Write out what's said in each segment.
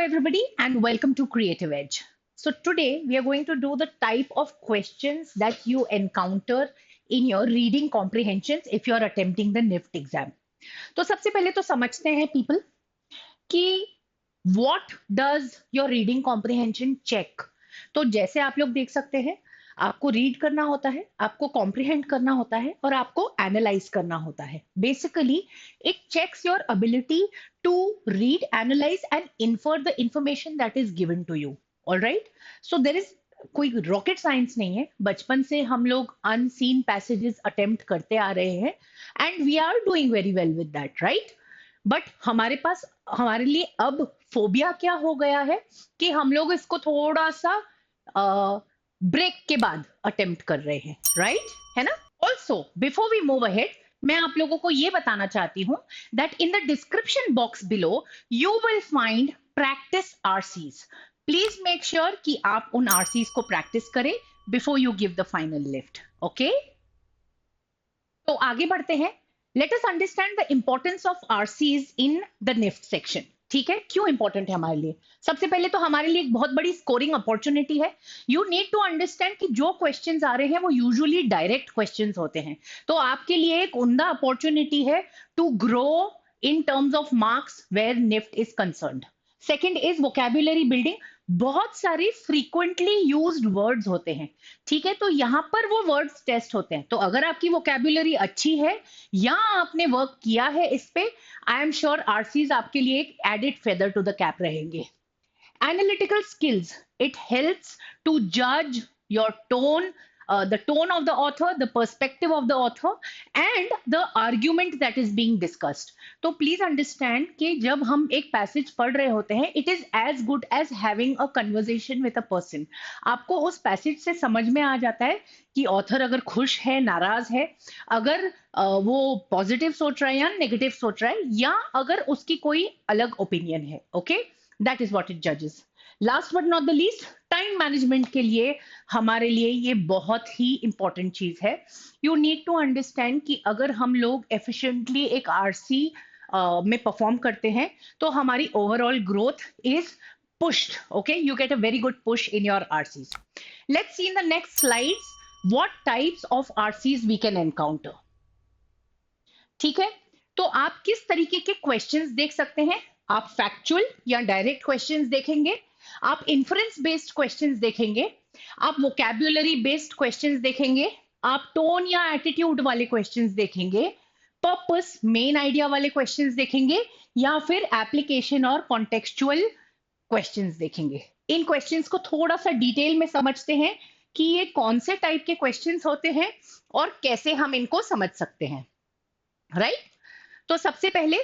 everybody, and welcome to Creative Edge. So, today we are going to do the type of questions that you encounter in your reading comprehensions if you are attempting the NIFT exam. तो सबसे पहले तो समझते हैं people कि what does your reading comprehension check? तो जैसे आप लोग देख सकते हैं, आपको रीड करना होता है, आपको कॉम्प्रिहेंड करना होता है और आपको एनालाइज करना होता है. Basically it checks your ability to read, analyse and infer the information that is given to you. Alright, so there is कोई रॉकेट साइंस नहीं है. बचपन से हम लोग अनसीन पैसेजेस अटेम्प्ट करते आ रहे हैं and we are doing very well with that, right. But हमारे लिए अब फोबिया क्या हो गया है कि हम लोग इसको थोड़ा सा ब्रेक के बाद अटेम्प्ट कर रहे हैं, राइट, है ना. Also before we move ahead, मैं आप लोगों को ये बताना चाहती हूँ that in the description box below you will find practice RCs. Please make sure कि आप उन आरसीज को प्रैक्टिस करें before you give the final lift. Okay, तो आगे बढ़ते हैं. Let us understand the importance of RCs in the NIFT section. ठीक है, क्यों इंपॉर्टेंट है हमारे लिए? सबसे पहले तो हमारे लिए एक बहुत बड़ी स्कोरिंग अपॉर्चुनिटी है. यू नीड टू अंडरस्टैंड कि जो क्वेश्चंस आ रहे हैं वो यूजुअली डायरेक्ट क्वेश्चंस होते हैं. तो आपके लिए एक उम्दा अपॉर्चुनिटी है to grow in terms of marks where NIFT is concerned. Second is vocabulary building. बहुत सारे फ्रीक्वेंटली यूज्ड वर्ड्स होते हैं, ठीक है, तो यहां पर वो वर्ड्स टेस्ट होते हैं. तो अगर आपकी वोकैबुलरी अच्छी है या आपने वर्क किया है इस पे, आई एम श्योर आरसीज आपके लिए एक added feather to the cap रहेंगे. Analytical skills, it helps to judge your tone, the tone of the author, the perspective of the author and the argument that is being discussed. तो please understand कि जब हम एक passage पढ़ रहे होते हैं, it is as good as having a conversation with a person. आपको उस passage से समझ में आ जाता है कि author अगर खुश है, नाराज है, अगर वो पॉजिटिव सोच रहा है या नेगेटिव सोच रहा है, या अगर उसकी कोई अलग ओपिनियन है. Okay, that is what it जजेस. Last but not the least, time management के लिए हमारे लिए ये बहुत ही इंपॉर्टेंट चीज है. यू नीड टू अंडरस्टैंड कि अगर हम लोग एफिशिएंटली एक आरसी में परफॉर्म करते हैं तो हमारी overall growth is pushed. Okay, you get a very good push in your RCs. Let's see in the next slides what types of RCs we can encounter. ठीक है, तो आप किस तरीके के क्वेश्चंस देख सकते हैं? आप फैक्चुअल या डायरेक्ट क्वेश्चंस देखेंगे, आप इन्फ्रेंस बेस्ड क्वेश्चंस देखेंगे, आप वोकैबुलरी बेस्ड क्वेश्चंस देखेंगे, आप टोन या एटीट्यूड वाले क्वेश्चंस देखेंगे, पर्पस मेन आइडिया वाले क्वेश्चंस देखेंगे, या फिर एप्लीकेशन और कॉन्टेक्चुअल क्वेश्चंस देखेंगे. इन क्वेश्चंस को थोड़ा सा डिटेल में समझते हैं कि ये कौन से टाइप के क्वेश्चंस होते हैं और कैसे हम इनको समझ सकते हैं, राइट. तो सबसे पहले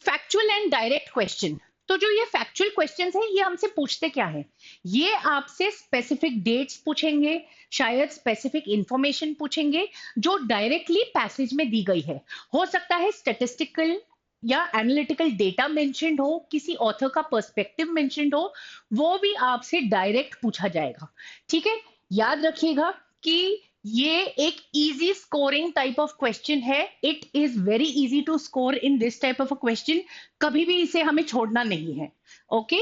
फैक्चुअल एंड डायरेक्ट क्वेश्चन. तो जो ये फैक्चुअल क्वेश्चंस हैं, ये हमसे पूछते क्या है? ये आपसे स्पेसिफिक डेट्स पूछेंगे, शायद स्पेसिफिक इंफॉर्मेशन पूछेंगे जो डायरेक्टली पैसेज में दी गई है. हो सकता है स्टैटिस्टिकल या एनालिटिकल डेटा मेंशन्ड हो, किसी ऑथर का पर्सपेक्टिव मेंशन्ड हो, वो भी आपसे डायरेक्ट पूछा जाएगा. ठीक है, याद रखिएगा कि ये एक easy scoring type of question है. It is very easy to score in this type of a question. कभी भी इसे हमें छोड़ना नहीं है. ओके,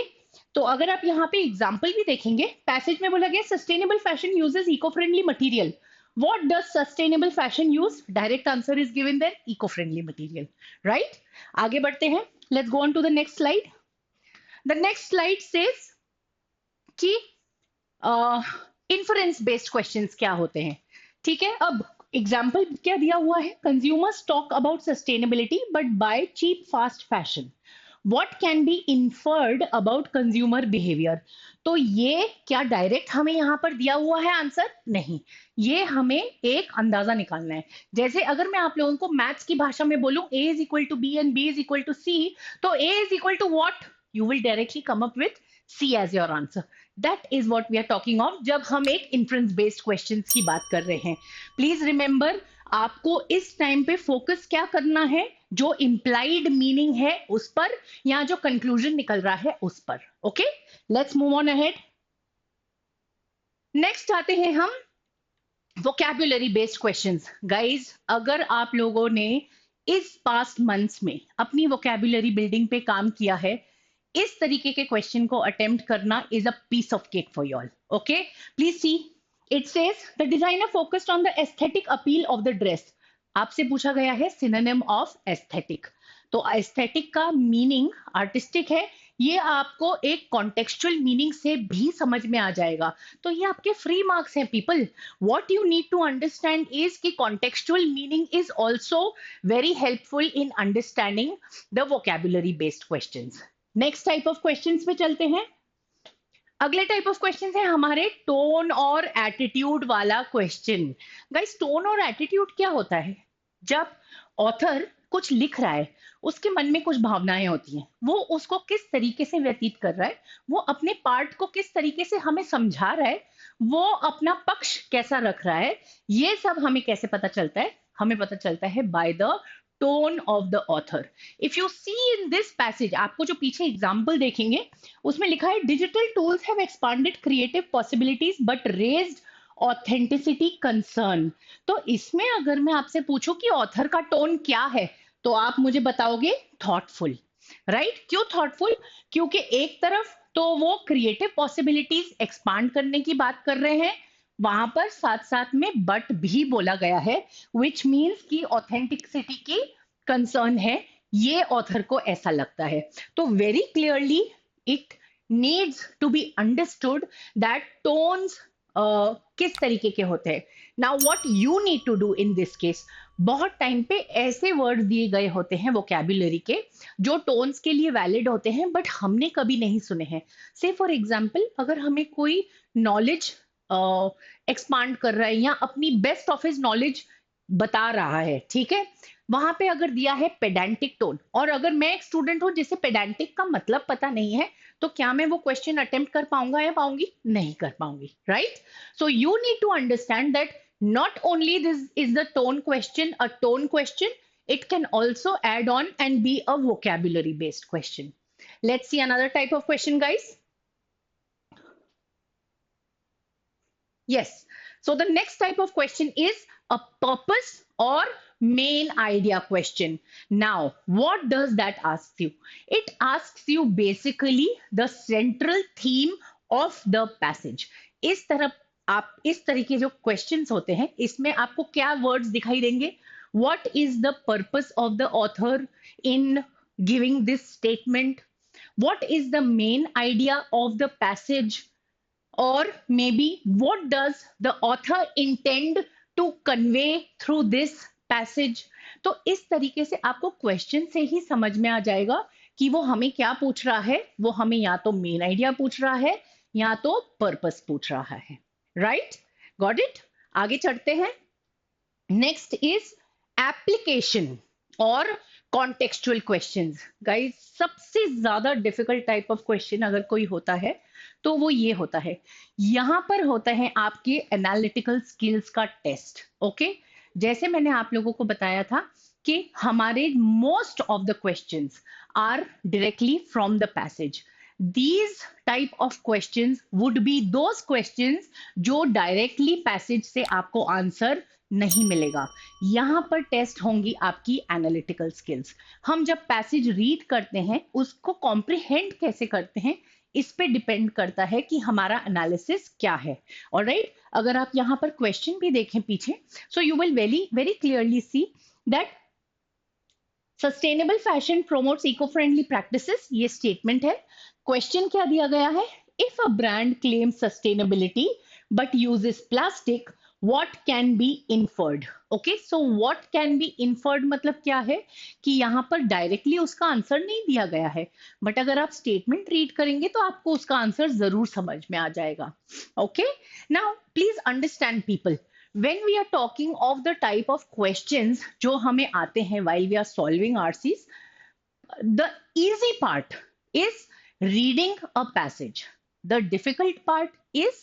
तो अगर आप यहाँ पे एग्जांपल भी देखेंगे, पैसेज में बोला गया sustainable fashion uses eco friendly material. What does sustainable fashion use? Direct answer is given there, eco-friendly material, right? आगे बढ़ते हैं. Let's go on to the next slide. The next slide says कि inference based questions क्या होते हैं. ठीक है, अब एग्जाम्पल क्या दिया हुआ है? Consumers talk about sustainability but buy cheap fast fashion. What can be inferred about consumer behaviour. तो ये क्या डायरेक्ट हमें यहाँ पर दिया हुआ है आंसर? नहीं, ये हमें एक अंदाजा निकालना है. जैसे अगर मैं आप लोगों को मैथ्स की भाषा में बोलूं A is equal to B and B is equal to C, तो A is equal to what? You will directly come up with C as your answer. That is what we are talking of जब हम एक inference based questions की बात कर रहे हैं. Please remember, आपको इस टाइम पे फोकस क्या करना है? जो implied meaning है उस पर, या जो conclusion निकल रहा है उस पर. Okay, let's move on ahead. Next आते हैं हम vocabulary based questions. Guys, अगर आप लोगों ने इस past months में अपनी vocabulary building पे काम किया है, इस तरीके के क्वेश्चन को अटेम्प्ट करना is a piece of cake for you all. Okay, please see. It says the designer focused on the aesthetic appeal of the dress. आपसे पूछा गया है सिनोनिम ऑफ एस्थेटिक. तो एस्थेटिक का मीनिंग आर्टिस्टिक है. ये आपको एक कॉन्टेक्चुअल मीनिंग से भी समझ में आ जाएगा. तो ये आपके फ्री मार्क्स हैं people. What you need to understand is कि contextual meaning is also very helpful in understanding the vocabulary based questions. Next type of questions पे चलते हैं. अगले टाइप ऑफ क्वेश्चंस है हमारे टोन और एटीट्यूड वाला क्वेश्चन. गाइस, टोन और एटीट्यूड क्या होता है? जब ऑथर कुछ लिख रहा है, उसके मन में कुछ भावनाएं होती हैं, वो उसको किस तरीके से व्यतीत कर रहा है, वो अपने पार्ट को किस तरीके से हमें समझा रहा है, वो अपना पक्ष कैसा रख रहा है, ये सब हमें कैसे पता चलता है? हमें पता चलता है by the tone of the author. If you see in this passage, आपको जो पीछे एग्जाम्पल देखेंगे उसमें लिखा है digital tools have expanded creative possibilities but raised authenticity concern. तो इसमें अगर मैं आपसे पूछूं कि ऑथर का टोन क्या है, तो आप मुझे बताओगे थॉटफुल. राइट? क्यों थॉटफुल? क्योंकि एक तरफ तो वो क्रिएटिव पॉसिबिलिटीज एक्सपांड करने की बात कर रहे हैं, वहां पर साथ साथ में बट भी बोला गया है, विच मीन्स कि ऑथेंटिसिटी की कंसर्न है. ये ऑथर को ऐसा लगता है. तो very clearly it needs to be understood that tones किस तरीके के होते हैं. Now what you need to do in this case, बहुत टाइम पे ऐसे वर्ड्स दिए गए होते हैं वोकैबुलरी के जो टोन्स के लिए वैलिड होते हैं बट हमने कभी नहीं सुने हैं. से फॉर एग्जाम्पल, अगर हमें कोई नॉलेज एक्सपांड कर रहा है या अपनी बेस्ट ऑफ हिज नॉलेज बता रहा है, ठीक है, वहां पे अगर दिया है पेडेंटिक टोन, और अगर मैं एक स्टूडेंट हूं जिसे पेडेंटिक का मतलब पता नहीं है, तो क्या मैं वो क्वेश्चन अटेम्प्ट कर पाऊंगा या पाऊंगी? नहीं कर पाऊंगी. Right? So you need to understand that not only this is the tone question a tone question, it can also add on and be a vocabulary based question. Let's see another type of question, guys. Yes, so the next type of question is a purpose or main idea question. Now what does that ask you? It asks you basically the central theme of the passage. इस तरह आप इस तरीके जो questions होते हैं इसमें आपको क्या वर्ड्स दिखाई देंगे? What is the purpose of the author in giving this statement? What is the main idea of the passage? और maybe what does the author intend to convey through this passage? तो इस तरीके से आपको question से ही समझ में आ जाएगा कि वो हमें क्या पूछ रहा है. वो हमें या तो मेन आइडिया पूछ रहा है या तो पर्पस पूछ रहा है. राइट? Got it? आगे चढ़ते हैं. नेक्स्ट इज एप्लीकेशन और कॉन्टेक्चुअल क्वेश्चंस. गाइस, सबसे ज्यादा डिफिकल्ट टाइप ऑफ क्वेश्चन अगर कोई होता है तो वो ये होता है. यहां पर होता है आपके एनालिटिकल स्किल्स का टेस्ट. ओके, जैसे मैंने आप लोगों को बताया था कि हमारे most of the questions are directly from the passage. These type of questions would be those questions जो डायरेक्टली पैसेज से आपको आंसर नहीं मिलेगा. यहां पर टेस्ट होंगी आपकी एनालिटिकल स्किल्स. हम जब पैसेज रीड करते हैं उसको कॉम्प्रिहेंड कैसे करते हैं, इस पे डिपेंड करता है कि हमारा एनालिसिस क्या है. ऑलराइट, अगर आप यहां पर क्वेश्चन भी देखें पीछे, so you will very very clearly see that sustainable fashion promotes eco friendly practices. ये स्टेटमेंट है. क्वेश्चन क्या दिया गया है? If a brand claim sustainability but uses plastic, what can be inferred? Okay, so what can be inferred मतलब क्या है कि यहां पर डायरेक्टली उसका आंसर नहीं दिया गया है, बट अगर आप स्टेटमेंट रीड करेंगे तो आपको उसका आंसर जरूर समझ में आ जाएगा. Okay, now please understand people, when we are talking of the type of questions जो हमें आते हैं while we are solving RCs, the easy part is reading a passage. The difficult part is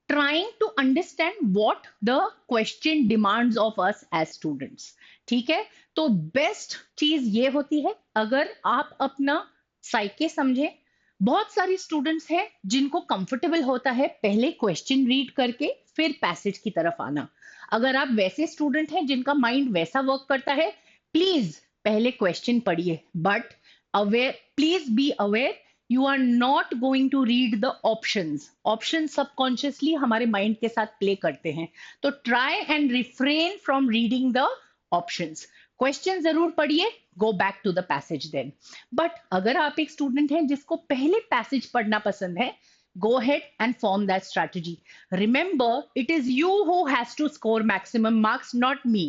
trying to understand what the question demands of us as students. ठीक है? तो best चीज ये होती है अगर आप अपना साइके समझे. बहुत सारे स्टूडेंट्स हैं जिनको कंफर्टेबल होता है पहले क्वेश्चन रीड करके फिर पैसेज की तरफ आना. अगर आप वैसे स्टूडेंट हैं जिनका माइंड वैसा वर्क करता है, प्लीज पहले क्वेश्चन पढ़िए, but aware, please be aware You are not going to read the options. Options subconsciously हमारे माइंड के साथ प्ले करते हैं, तो try and refrain from reading the options. Question जरूर पढ़िए, go back to the passage then. But अगर आप एक स्टूडेंट हैं जिसको पहले पैसेज पढ़ना पसंद है, go ahead and form that strategy. Remember, it is you who has to score maximum marks, not me.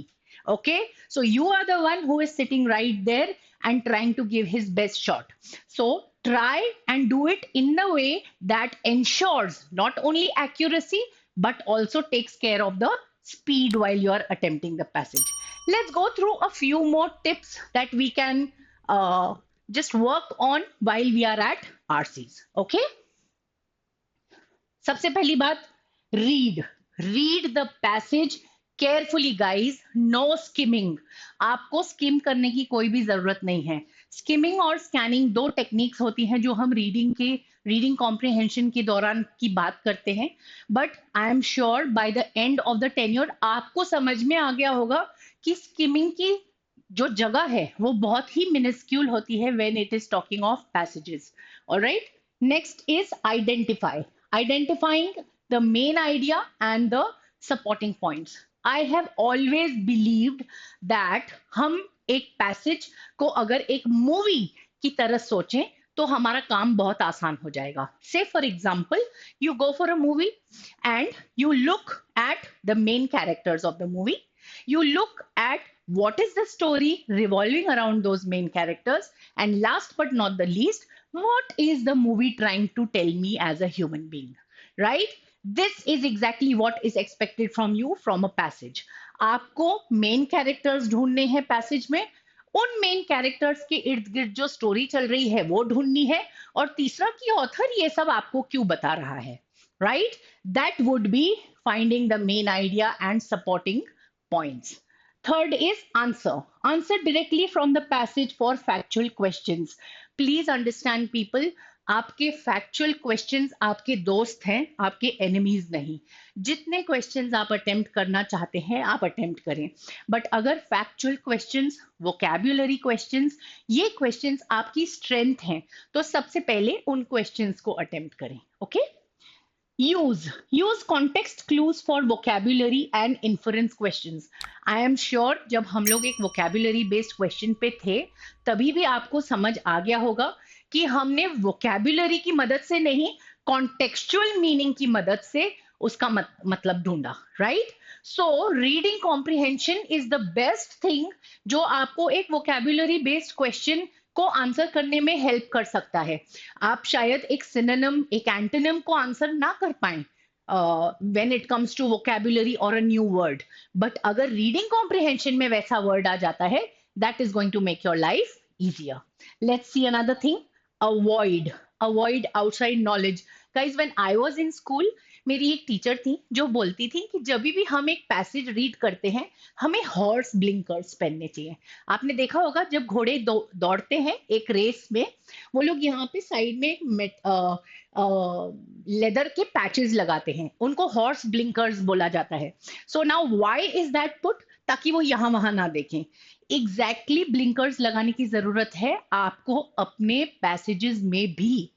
Okay, so you are the one who is sitting right there and trying to give his best shot. So try and do it in a way that ensures not only accuracy but also takes care of the speed while you are attempting the passage. Let's go through a few more tips that we can just work on while we are at RCs. Okay, सबसे पहली बात, read the passage carefully guys, no skimming. आपको skim करने की कोई भी जरूरत नहीं है. स्किमिंग और स्कैनिंग दो टेक्निक्स होती हैं जो हम रीडिंग कॉम्प्रिहेंशन के दौरान की बात करते हैं. But I am sure by the end of the tenure आपको समझ में आ गया होगा कि स्किमिंग की जो जगह है वो बहुत ही मिनिस्क्यूल होती है when it is talking of passages. Alright, next is identifying the main idea and the supporting points. I have always believed that हम एक पैसेज को अगर एक मूवी की तरह सोचें तो हमारा काम बहुत आसान हो जाएगा. Say for example, you go for a movie and you look at the main characters of the movie. You look at what is the story revolving around those main characters, and last but not the least, what is the movie trying to tell me as a human being, right? This is exactly what is expected from you from a passage. आपको main characters ढूंढने हैं passage में, उन main characters के इर्द गिर्द जो story चल रही है वो ढूंढनी है, और तीसरा कि ऑथर ये सब आपको क्यों बता रहा है, right? That would be finding the main idea and supporting points. Third is answer directly from the passage for factual questions. Please understand people, आपके फैक्चुअल क्वेश्चंस आपके दोस्त हैं, आपके एनिमीज नहीं. जितने क्वेश्चंस आप अटेम्प्ट करना चाहते हैं आप अटेम्प्ट करें, बट अगर फैक्चुअल क्वेश्चंस, वोकैब्युलरी क्वेश्चंस, ये क्वेश्चंस आपकी स्ट्रेंथ हैं, तो सबसे पहले उन क्वेश्चंस को अटेम्प्ट करें. Okay, use context clues for vocabulary and inference questions. I am sure जब हम लोग एक vocabulary based question पे थे तभी भी आपको समझ आ गया होगा कि हमने vocabulary की मदद से नहीं, contextual meaning की मदद से उसका मतलब ढूंढा, right? So reading comprehension is the best thing जो आपको एक vocabulary based question को आंसर करने में हेल्प कर सकता है. आप शायद एक सिनोनिम, एक एंटोनिम को आंसर ना कर पाए when it comes to vocabulary और अ न्यू वर्ड, बट अगर रीडिंग कॉम्प्रिहेंशन में वैसा वर्ड आ जाता है, that is going to make your life easier. Let's see another thing, avoid outside knowledge. Guys, when I was in school, मेरी एक teacher थी जो बोलती थी कि जब भी हम एक पैसेज रीड करते हैं हमें हॉर्स ब्लिंकर्स पहनने चाहिए. आपने देखा होगा जब घोड़े दौड़ते हैं एक रेस में, वो लोग यहाँ पे साइड में लेदर के पैचेस लगाते हैं, उनको हॉर्स ब्लिंकर्स बोला जाता है. So now why is that put? ताकि वो यहाँ वहां ना देखें. एग्जैक्टली ब्लिंकर्स लगाने की जरूरत है आपको अपने पैसेजेस में भी.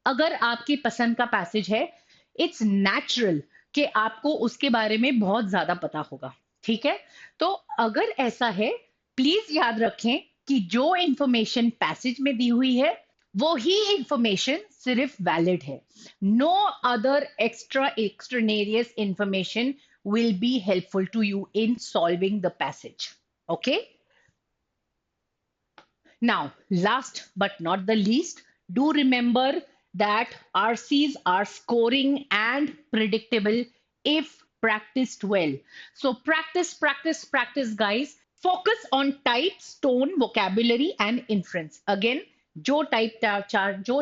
अगर आपकी पसंद का पैसेज है, इट्स नेचुरल कि आपको उसके बारे में बहुत ज्यादा पता होगा, ठीक है? तो अगर ऐसा है, प्लीज याद रखें कि जो इंफॉर्मेशन पैसेज में दी हुई है वो ही इंफॉर्मेशन सिर्फ वैलिड है. No other extraneous information will be helpful to you in solving the passage. Okay? Now, last but not the least, do remember that RCs are scoring and predictable if practiced well. So practice, guys. Focus on types, tone, vocabulary, and inference. Again, जो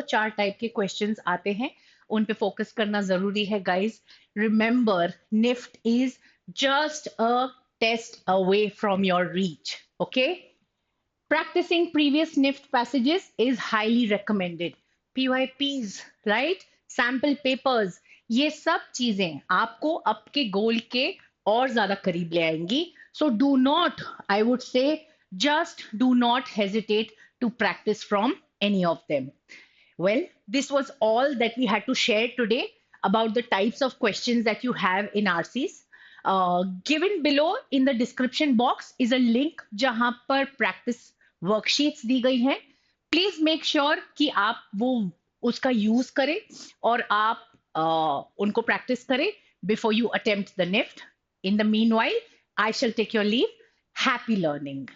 चार type के questions आते हैं उन पे focus करना जरूरी है guys. Remember, NIFT is just a test away from your reach. Okay, practicing previous NIFT passages is highly recommended. PYPs, right? Sample papers, ये सब चीजें आपको आपके गोल के और ज्यादा करीब ले आएंगी. So do not, I would say, just do not hesitate to practice from any of them. Well, this was all that we had to share today about the types of questions that you have in RCs. Given below in the description box is a link जहां पर practice worksheets दी गई हैं. Please make sure कि आप वो उसका use करें और आप उनको practice करें before you attempt the NIFT. In the meanwhile, I shall take your leave. Happy learning.